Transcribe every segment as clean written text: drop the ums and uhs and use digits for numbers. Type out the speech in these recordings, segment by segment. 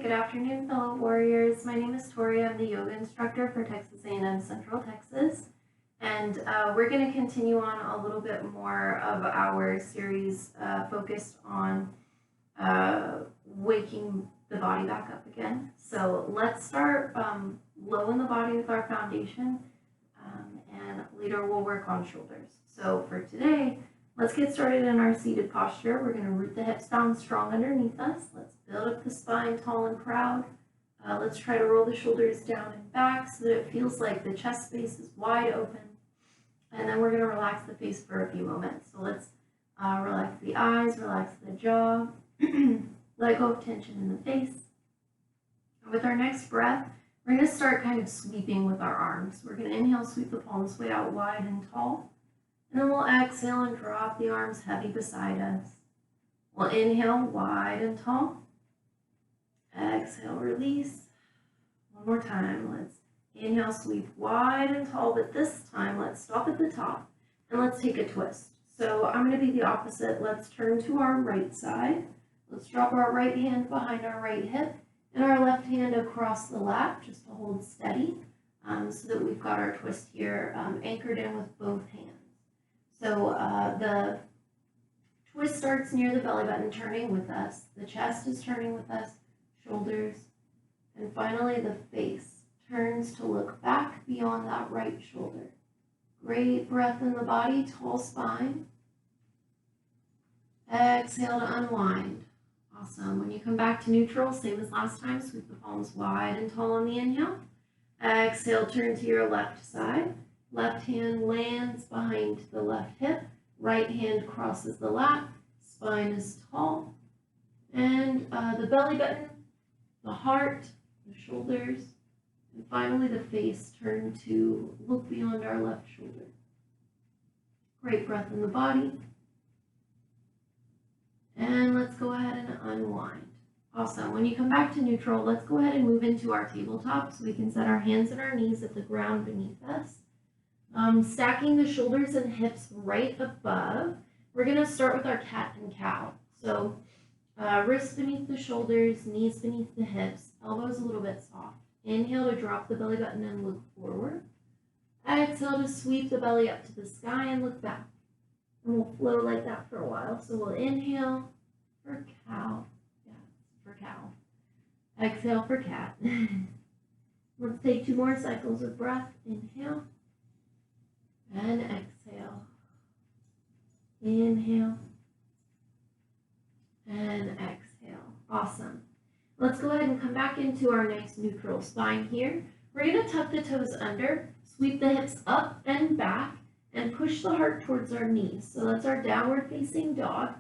right, good afternoon, fellow warriors. My name is Tori. I'm the yoga instructor for Texas A&M Central Texas. And we're going to continue on a little bit more of our series focused on waking the body back up again. So let's start low in the body with our foundation, and later we'll work on shoulders. So for today, let's get started in our seated posture. We're going to root the hips down strong underneath us. Let's build up the spine tall and proud. Let's try to roll the shoulders down and back so that it feels like the chest space is wide open. And then we're going to relax the face for a few moments. So let's relax the eyes, relax the jaw, let go of tension in the face. And with our next breath, we're going to start kind of sweeping with our arms. We're going to inhale, sweep the palms way out wide and tall. And then we'll exhale and drop the arms heavy beside us. We'll inhale wide and tall. Exhale, release. One more time. Let's inhale, sweep wide and tall, but this time let's stop at the top and let's take a twist. So I'm going to be the opposite. Let's turn to our right side. Let's drop our right hand behind our right hip and our left hand across the lap just to hold steady so that we've got our twist here anchored in with both hands. So the twist starts near the belly button, turning with us. The chest is turning with us, shoulders, and finally the face turns to look back beyond that right shoulder. Great breath in the body, tall spine. Exhale to unwind. Awesome. When you come back to neutral, same as last time, sweep the palms wide and tall on the inhale. Exhale, turn to your left side. Left hand lands behind the left hip. Right hand crosses the lap. Spine is tall. And the belly button, the heart, the shoulders, and finally the face turn to look beyond our left shoulder. Great breath in the body. And let's go ahead and unwind. Awesome. When you come back to neutral, let's go ahead and move into our tabletop so we can set our hands and our knees at the ground beneath us. Stacking the shoulders and hips right above. We're going to start with our cat and cow. So wrists beneath the shoulders, knees beneath the hips, elbows a little bit soft. Inhale to drop the belly button and look forward. Exhale to sweep the belly up to the sky and look back. And we'll flow like that for a while. So we'll inhale for cow. Yeah, for cow. Exhale for cat. Let's take 2 more cycles of breath. Inhale. And exhale. Inhale. And exhale. Awesome. Let's go ahead and come back into our nice neutral spine here. We're going to tuck the toes under, sweep the hips up and back, and push the heart towards our knees. So that's our downward facing dog.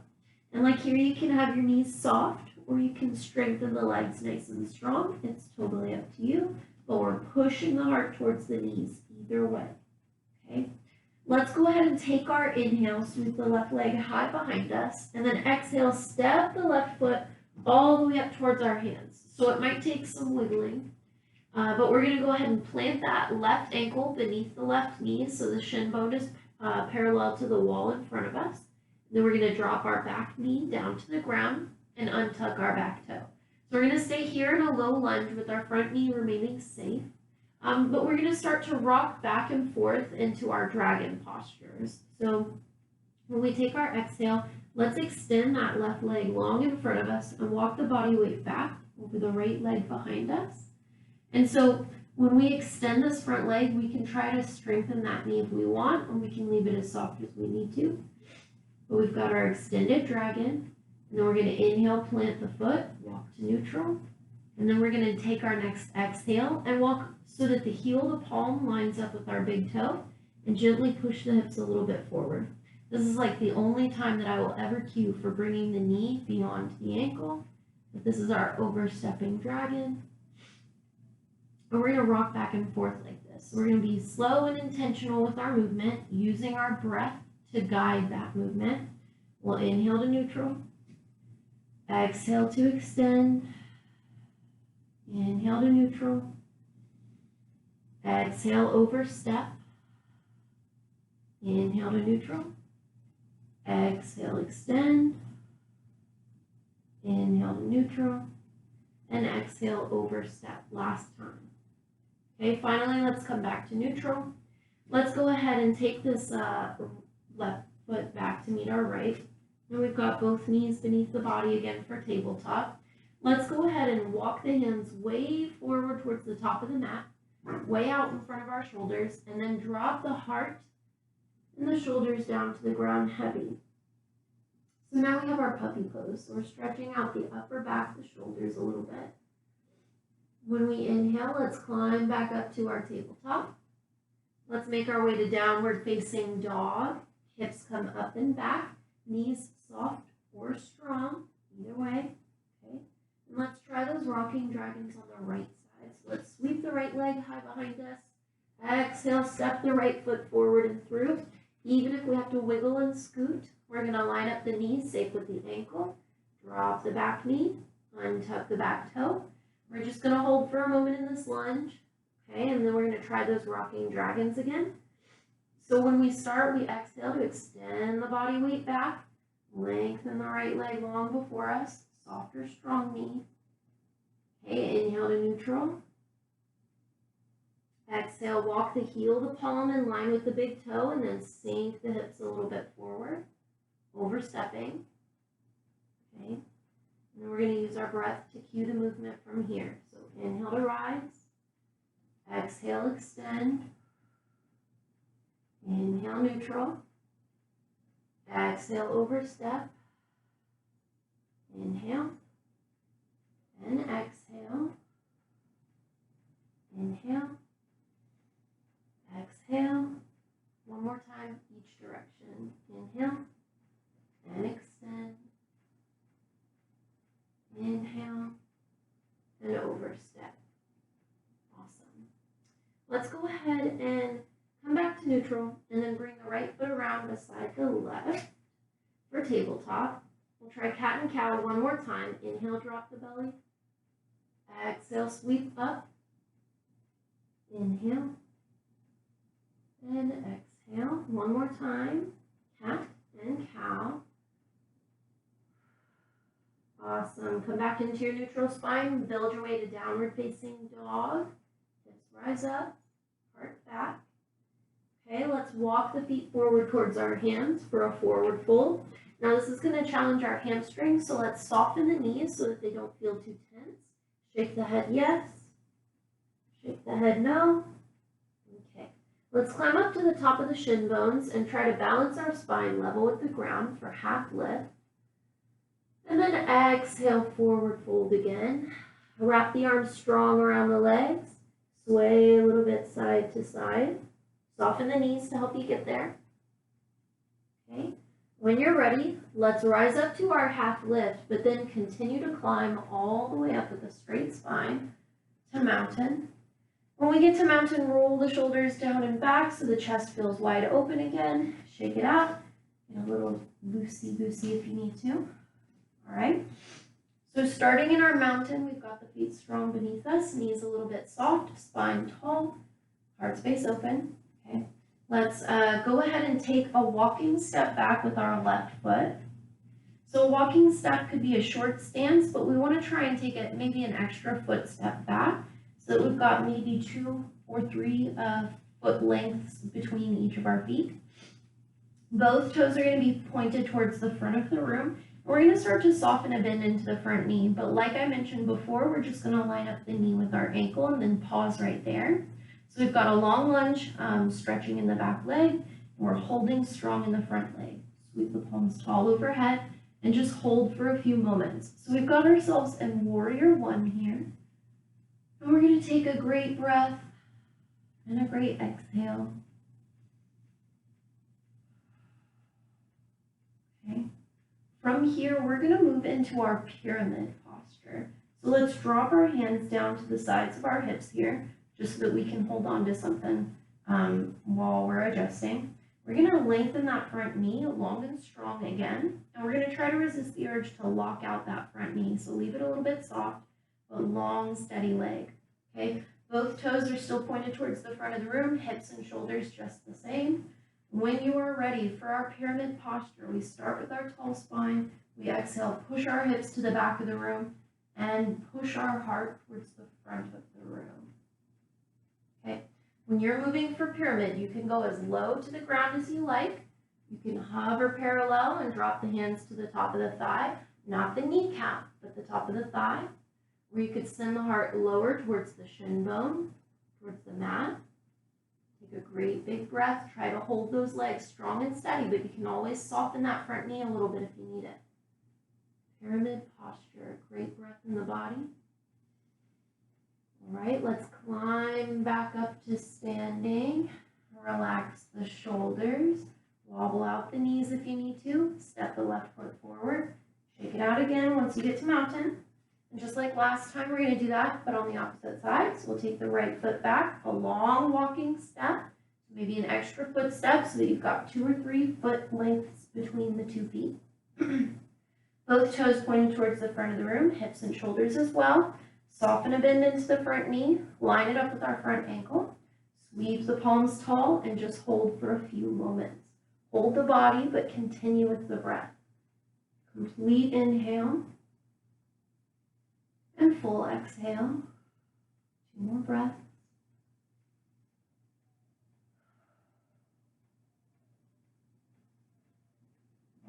And like here, you can have your knees soft, or you can strengthen the legs nice and strong. It's totally up to you, but we're pushing the heart towards the knees either way. Okay. Let's go ahead and take our inhale, sweep the left leg high behind us, and then exhale, step the left foot all the way up towards our hands. So it might take some wiggling, but we're going to go ahead and plant that left ankle beneath the left knee so the shin bone is parallel to the wall in front of us. And then we're going to drop our back knee down to the ground and untuck our back toe. So we're going to stay here in a low lunge with our front knee remaining safe. But we're going to start to rock back and forth into our dragon postures. So when we take our exhale, let's extend that left leg long in front of us and walk the body weight back over the right leg behind us. And so when we extend this front leg, we can try to strengthen that knee if we want, or we can leave it as soft as we need to. But we've got our extended dragon, and then we're going to inhale, plant the foot, walk to neutral. And then we're going to take our next exhale and walk so that the heel of the palm lines up with our big toe and gently push the hips a little bit forward. This is like the only time that I will ever cue for bringing the knee beyond the ankle. But this is our overstepping dragon. And we're going to rock back and forth like this. So we're going to be slow and intentional with our movement, using our breath to guide that movement. We'll inhale to neutral. Exhale to extend. Inhale to neutral. Exhale, overstep. Inhale to neutral. Exhale, extend. Inhale to neutral. and exhale, overstep, last time. Okay, finally, let's come back to neutral. Let's go ahead and take this left foot back to meet our right. And we've got both knees beneath the body again for tabletop. Let's go ahead and walk the hands way forward towards the top of the mat, way out in front of our shoulders, and then drop the heart and the shoulders down to the ground heavy. So now we have our puppy pose. So we're stretching out the upper back, the shoulders a little bit. When we inhale, let's climb back up to our tabletop. Let's make our way to downward facing dog. Hips come up and back, knees soft or strong, either way. Okay. And let's try those rocking dragons on the right side. So let's sweep the right leg high behind us. Exhale, step the right foot forward and through. Even if we have to wiggle and scoot, we're going to line up the knees, safe with the ankle. Drop the back knee, untuck the back toe. We're just going to hold for a moment in this lunge. Okay, and then we're going to try those rocking dragons again. So when we start, we exhale to extend the body weight back. Lengthen the right leg long before us. Soft or strong knee. Okay, inhale to neutral. Exhale, walk the heel, the palm in line with the big toe, and then sink the hips a little bit forward, overstepping. Okay, and then we're going to use our breath to cue the movement from here. So inhale to rise. Exhale, extend. Inhale, neutral. Exhale, overstep. Inhale. And exhale. Inhale. Exhale. One more time, each direction. Inhale. And extend. Inhale. And overstep. Awesome. Let's go ahead and come back to neutral, and then bring the right foot around beside the left for tabletop. We'll try cat and cow one more time. Inhale, drop the belly. Exhale, sweep up. Inhale. And exhale. One more time. Cat and cow. Awesome. Come back into your neutral spine. Build your way to downward facing dog. Hips rise up. Heart back. Okay, let's walk the feet forward towards our hands for a forward fold. Now this is going to challenge our hamstrings, so let's soften the knees so that they don't feel too tense. Shake the head yes. Shake the head no. Okay, let's climb up to the top of the shin bones and try to balance our spine level with the ground for half lift. And then exhale, forward fold again. Wrap the arms strong around the legs. Sway a little bit side to side. Soften the knees to help you get there. Okay. When you're ready, let's rise up to our half lift, but then continue to climb all the way up with a straight spine to mountain. When we get to mountain, roll the shoulders down and back so the chest feels wide open again. Shake it out. Get a little loosey-goosey if you need to. All right. So starting in our mountain, we've got the feet strong beneath us, knees a little bit soft, spine tall, heart space open. Okay, let's go ahead and take a walking step back with our left foot. So a walking step could be a short stance, but we want to try and take it maybe an extra foot step back so that we've got maybe 2 or 3 foot lengths between each of our feet. Both toes are going to be pointed towards the front of the room. We're going to start to soften a bend into the front knee, but like I mentioned before, we're just going to line up the knee with our ankle and then pause right there. So we've got a long lunge, stretching in the back leg, and we're holding strong in the front leg. Sweep the palms tall overhead and just hold for a few moments. So we've got ourselves in warrior one here. And we're going to take a great breath and a great exhale. Okay. From here, we're going to move into our pyramid posture. So let's drop our hands down to the sides of our hips here, just so that we can hold on to something while we're adjusting. We're going to lengthen that front knee long and strong again, and we're going to try to resist the urge to lock out that front knee. So leave it a little bit soft, but long, steady leg. Okay, both toes are still pointed towards the front of the room, hips and shoulders just the same. When you are ready for our pyramid posture, we start with our tall spine. We exhale, push our hips to the back of the room, and push our heart towards the front of the room. Okay, when you're moving for pyramid, you can go as low to the ground as you like. You can hover parallel and drop the hands to the top of the thigh, not the kneecap, but the top of the thigh. Or you could send the heart lower towards the shin bone, towards the mat. Take a great big breath. Try to hold those legs strong and steady, but you can always soften that front knee a little bit if you need it. Pyramid posture, great breath in the body. All right, let's climb back up to standing. Relax the shoulders. Wobble out the knees if you need to. Step the left foot forward. Shake it out again once you get to mountain. And just like last time, we're going to do that, but on the opposite side. So we'll take the right foot back, a long walking step, maybe an extra footstep so that you've got 2 or 3 foot lengths between the 2 feet. Both toes pointing towards the front of the room, hips and shoulders as well. Soften a bend into the front knee, line it up with our front ankle. Sweep the palms tall and just hold for a few moments. Hold the body, but continue with the breath. Complete inhale and full exhale. 2 more breaths.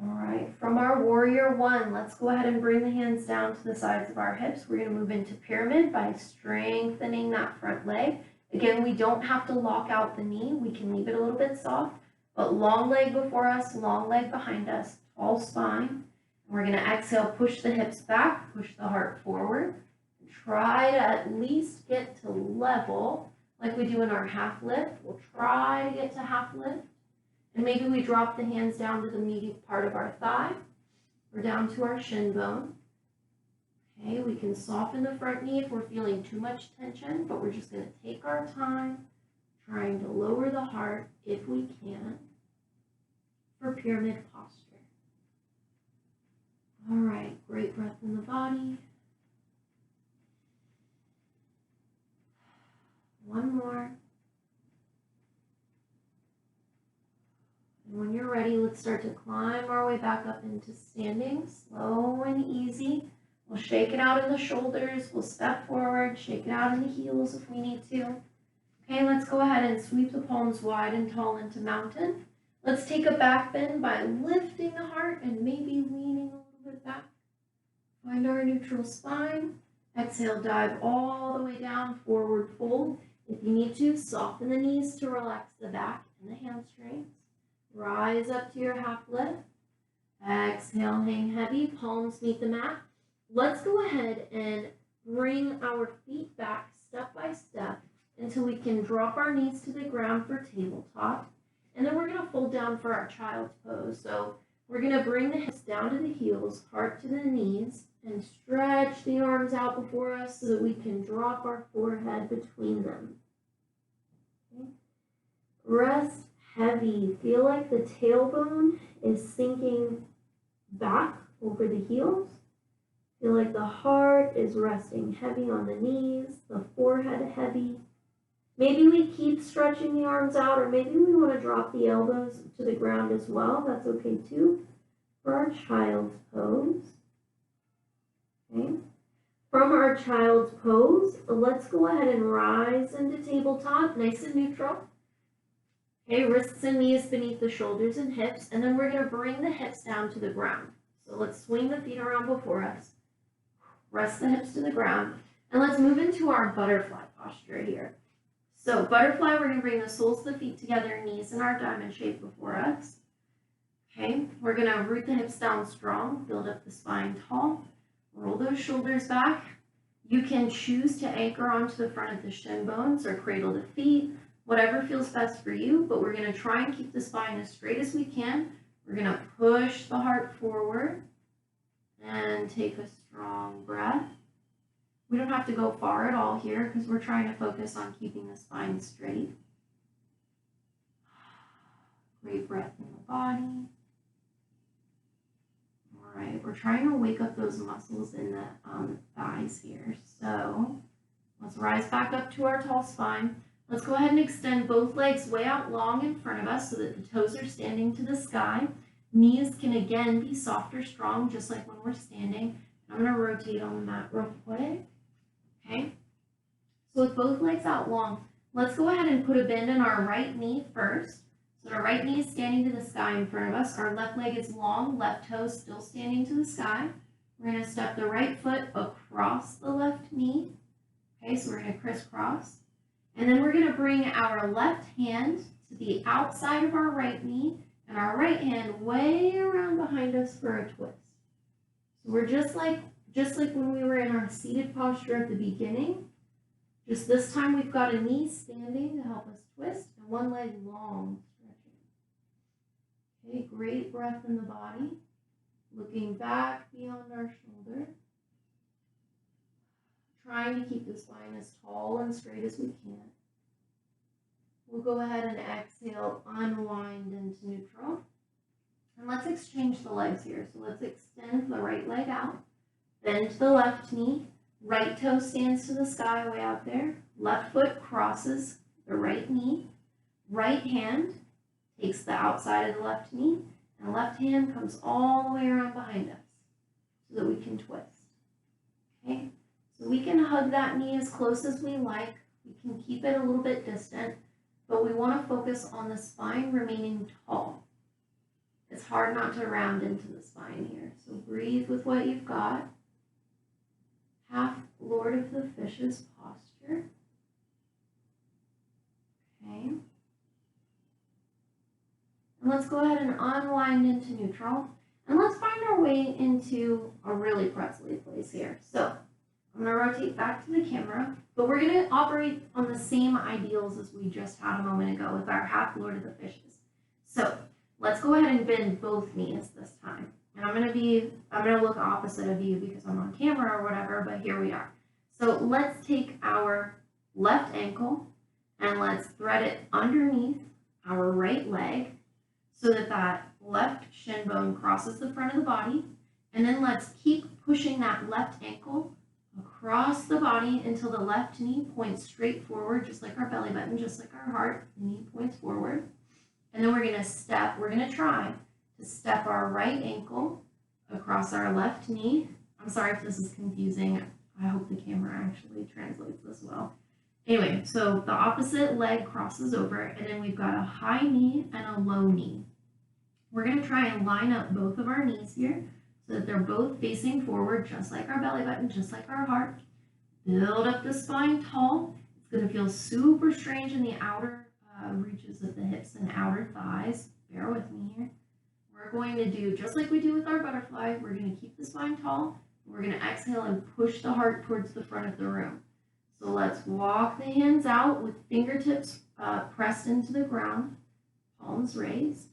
All right, from our warrior 1, let's go ahead and bring the hands down to the sides of our hips. We're going to move into pyramid by strengthening that front leg. Again, we don't have to lock out the knee. We can leave it a little bit soft, but long leg before us, long leg behind us, tall spine. We're going to exhale, push the hips back, push the heart forward. Try to at least get to level like we do in our half lift. We'll try to get to half lift. And maybe we drop the hands down to the meaty part of our thigh or down to our shin bone. Okay, we can soften the front knee if we're feeling too much tension, but we're just going to take our time, trying to lower the heart if we can for pyramid posture. All right, great breath in the body. One more. And when you're ready, let's start to climb our way back up into standing, slow and easy. We'll shake it out in the shoulders. We'll step forward, shake it out in the heels if we need to. Okay, let's go ahead and sweep the palms wide and tall into mountain. Let's take a back bend by lifting the heart and maybe leaning a little bit back. Find our neutral spine. Exhale, dive all the way down, forward fold. If you need to, soften the knees to relax the back and the hamstrings. Rise up to your half lift. Exhale, hang heavy, palms meet the mat. Let's go ahead and bring our feet back step by step until we can drop our knees to the ground for tabletop. And then we're going to fold down for our child's pose. So we're going to bring the hips down to the heels, heart to the knees, and stretch the arms out before us so that we can drop our forehead between them. Okay. Rest heavy. Feel like the tailbone is sinking back over the heels. Feel like the heart is resting heavy on the knees, the forehead heavy. Maybe we keep stretching the arms out, or maybe we want to drop the elbows to the ground as well. That's okay too. For our child's pose. Okay. From our child's pose, let's go ahead and rise into tabletop, nice and neutral. Okay, wrists and knees beneath the shoulders and hips, and then we're going to bring the hips down to the ground. So let's swing the feet around before us. Rest the hips to the ground, and let's move into our butterfly posture here. So butterfly, we're going to bring the soles of the feet together, knees in our diamond shape before us. Okay, we're going to root the hips down strong, build up the spine tall, roll those shoulders back. You can choose to anchor onto the front of the shin bones or cradle the feet, whatever feels best for you, but we're going to try and keep the spine as straight as we can. We're going to push the heart forward and take a strong breath. We don't have to go far at all here because we're trying to focus on keeping the spine straight. Great breath in the body. All right, we're trying to wake up those muscles in the thighs here. So let's rise back up to our tall spine. Let's go ahead and extend both legs way out long in front of us so that the toes are standing to the sky. Knees can again be soft or strong, just like when we're standing. I'm going to rotate on the mat real quick. Okay. So with both legs out long, let's go ahead and put a bend in our right knee first. So our right knee is standing to the sky in front of us. Our left leg is long, left toe still standing to the sky. We're going to step the right foot across the left knee. Okay, so we're going to crisscross. And then we're going to bring our left hand to the outside of our right knee and our right hand way around behind us for a twist. So we're just like when we were in our seated posture at the beginning. Just this time we've got a knee standing to help us twist and one leg long stretching. Okay, great breath in the body. Looking back beyond our shoulder. Trying to keep the spine as tall and straight as we can. We'll go ahead and exhale, unwind into neutral. And let's exchange the legs here. So let's extend the right leg out, bend the left knee, right toe stands to the sky way out there, left foot crosses the right knee, right hand takes the outside of the left knee, and left hand comes all the way around behind us so that we can twist. Okay, so we can hug that knee as close as we like. We can keep it a little bit distant, but we want to focus on the spine remaining tall. It's hard not to round into the spine here. So breathe with what you've got. Half Lord of the Fishes posture. Okay. And let's go ahead and unwind into neutral. And let's find our way into a really pretzel-y place here. So I'm going to rotate back to the camera, but we're going to operate on the same ideals as we just had a moment ago with our half Lord of the Fishes. So let's go ahead and bend both knees this time. And I'm going to look opposite of you because I'm on camera or whatever, but here we are. So let's take our left ankle and let's thread it underneath our right leg so that that left shin bone crosses the front of the body. And then let's keep pushing that left ankle across the body until the left knee points straight forward, just like our belly button, just like our heart. The knee points forward. And then we're going to try to step our right ankle across our left knee. I'm sorry if this is confusing. I hope the camera actually translates this well. Anyway, so the opposite leg crosses over, and then we've got a high knee and a low knee. We're going to try and line up both of our knees here so that they're both facing forward, just like our belly button, just like our heart. Build up the spine tall. It's going to feel super strange in the outer reaches of the hips and outer thighs. Bear with me here. We're going to do just like we do with our butterfly. We're going to keep the spine tall. We're going to exhale and push the heart towards the front of the room. So let's walk the hands out with fingertips pressed into the ground, palms raised,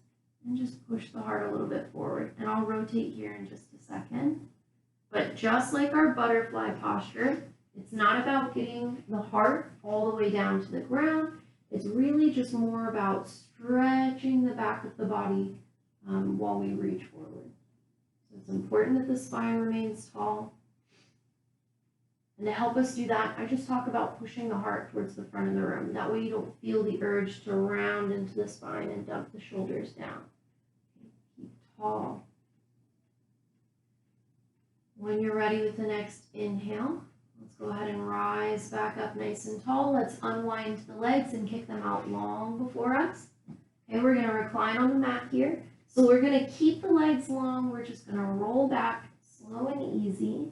and just push the heart a little bit forward. And I'll rotate here in just a second. But just like our butterfly posture, it's not about getting the heart all the way down to the ground. It's really just more about stretching the back of the body while we reach forward. So it's important that the spine remains tall. And to help us do that, I just talk about pushing the heart towards the front of the room. That way you don't feel the urge to round into the spine and dump the shoulders down. Keep tall. When you're ready with the next inhale, let's go ahead and rise back up nice and tall. Let's unwind the legs and kick them out long before us. Okay, we're going to recline on the mat here. So we're going to keep the legs long. We're just going to roll back slow and easy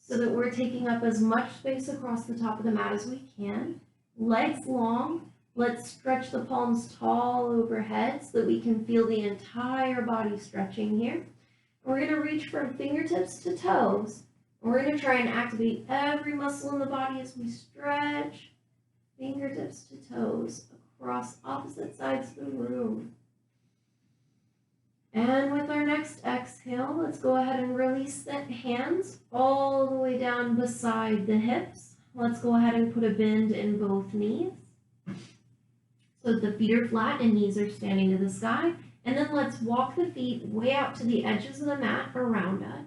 so that we're taking up as much space across the top of the mat as we can. Legs long. Let's stretch the palms tall overhead so that we can feel the entire body stretching here. We're going to reach from fingertips to toes. We're going to try and activate every muscle in the body as we stretch fingertips to toes across opposite sides of the room. And with our next exhale, let's go ahead and release the hands all the way down beside the hips. Let's go ahead and put a bend in both knees so that the feet are flat and knees are standing to the sky. And then let's walk the feet way out to the edges of the mat around us.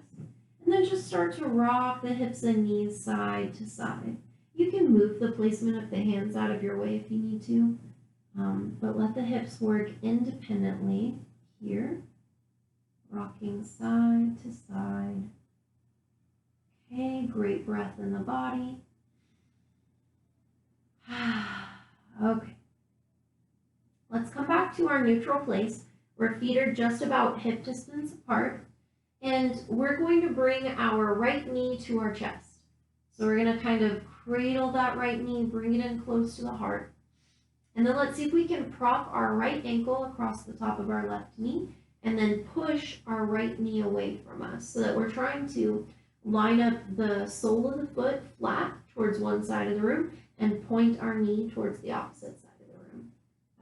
And then just start to rock the hips and knees side to side. You can move the placement of the hands out of your way if you need to, but let the hips work independently here, rocking side to side. Okay, great breath in the body. Okay. Let's come back to our neutral place where feet are just about hip distance apart. And we're going to bring our right knee to our chest. So we're going to kind of cradle that right knee, bring it in close to the heart. And then let's see if we can prop our right ankle across the top of our left knee and then push our right knee away from us so that we're trying to line up the sole of the foot flat towards one side of the room and point our knee towards the opposite side of the room.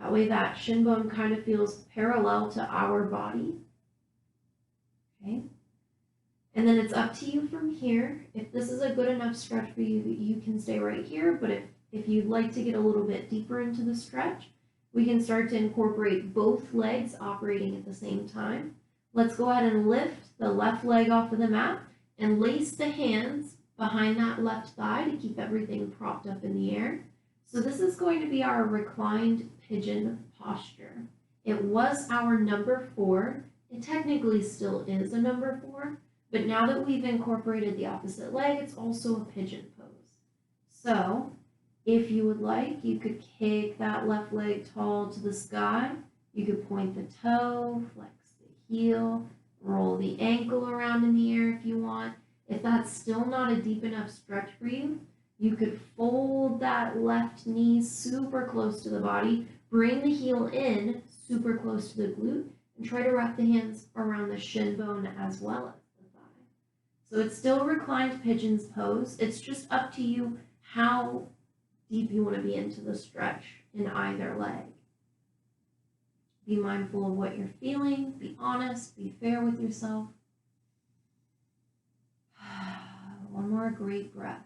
That way that shin bone kind of feels parallel to our body. Okay. And then it's up to you from here. If this is a good enough stretch for you, you can stay right here. But if you'd like to get a little bit deeper into the stretch, we can start to incorporate both legs operating at the same time. Let's go ahead and lift the left leg off of the mat and lace the hands behind that left thigh to keep everything propped up in the air. So this is going to be our reclined pigeon posture. It was our number 4. It technically still is a number 4, but now that we've incorporated the opposite leg, it's also a pigeon pose. So if you would like, you could kick that left leg tall to the sky. You could point the toe, flex the heel, roll the ankle around in the air if you want. If that's still not a deep enough stretch for you, you could fold that left knee super close to the body, bring the heel in super close to the glute, and try to wrap the hands around the shin bone as well as the thigh. So it's still reclined pigeon's pose. It's just up to you how deep you want to be into the stretch in either leg. Be mindful of what you're feeling. Be honest. Be fair with yourself. One more great breath.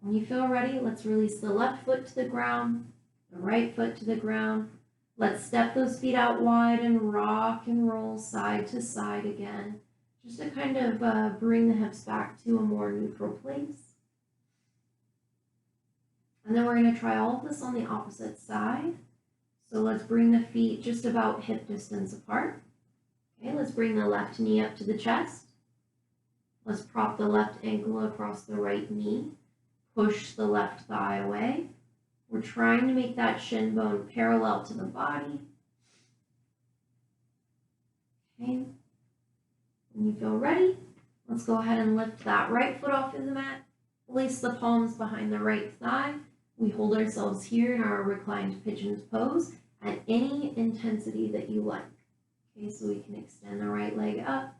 When you feel ready, let's release the left foot to the ground, the right foot to the ground. Let's step those feet out wide and rock and roll side to side again, just to kind of bring the hips back to a more neutral place. And then we're going to try all of this on the opposite side. So let's bring the feet just about hip distance apart. Okay, let's bring the left knee up to the chest. Let's prop the left ankle across the right knee. Push the left thigh away. We're trying to make that shin bone parallel to the body. Okay. When you feel ready, let's go ahead and lift that right foot off of the mat. Place the palms behind the right thigh. We hold ourselves here in our reclined pigeon's pose at any intensity that you like. Okay, so we can extend the right leg up.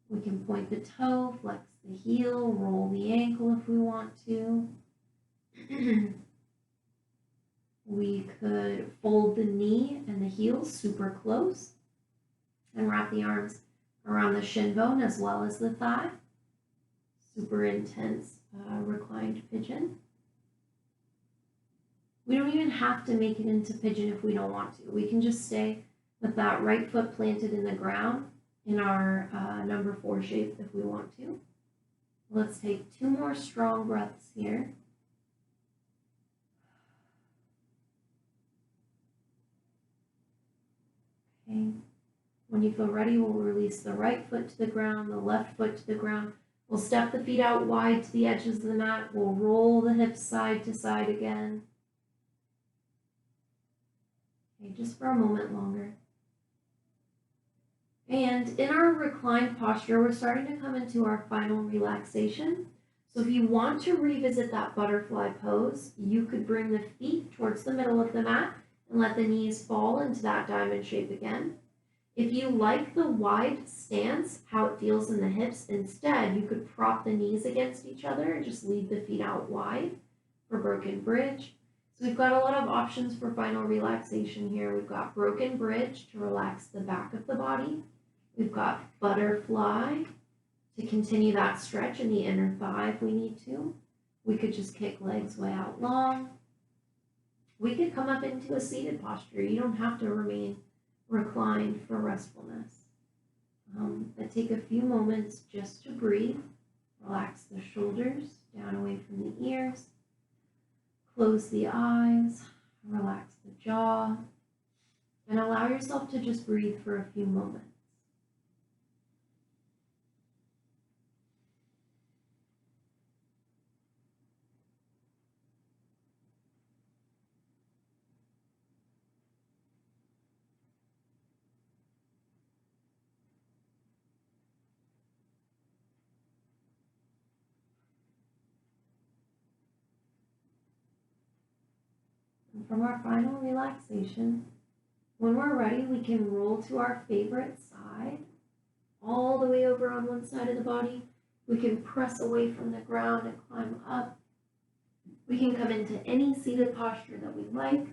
We can point the toe, flex the heel, roll the ankle if we want to. We could fold the knee and the heel super close and wrap the arms around the shin bone as well as the thigh. Super intense reclined pigeon. We don't even have to make it into pigeon if we don't want to. We can just stay with that right foot planted in the ground in our number 4 shape if we want to. Let's take 2 more strong breaths here. Okay. When you feel ready, we'll release the right foot to the ground, the left foot to the ground. We'll step the feet out wide to the edges of the mat. We'll roll the hips side to side again. Okay, just for a moment longer. And in our reclined posture, we're starting to come into our final relaxation. So if you want to revisit that butterfly pose, you could bring the feet towards the middle of the mat and let the knees fall into that diamond shape again. If you like the wide stance, how it feels in the hips, instead, you could prop the knees against each other and just leave the feet out wide for broken bridge. So we've got a lot of options for final relaxation here. We've got broken bridge to relax the back of the body. We've got butterfly to continue that stretch in the inner thigh if we need to. We could just kick legs way out long. We could come up into a seated posture. You don't have to remain reclined for restfulness. But take a few moments just to breathe. Relax the shoulders down away from the ears. Close the eyes. Relax the jaw. And allow yourself to just breathe for a few moments. And from our final relaxation, when we're ready, we can roll to our favorite side, all the way over on one side of the body. We can press away from the ground and climb up. We can come into any seated posture that we like,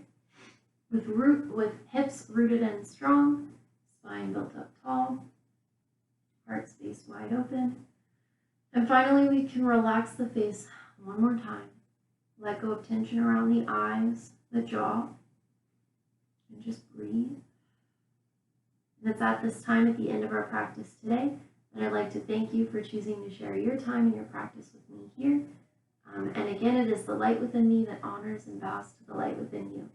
with hips rooted and strong, spine built up tall, heart space wide open. And finally, we can relax the face one more time. Let go of tension around the eyes, the jaw, and just breathe. And it's at this time at the end of our practice today that I'd like to thank you for choosing to share your time and your practice with me here. And again, it is the light within me that honors and bows to the light within you.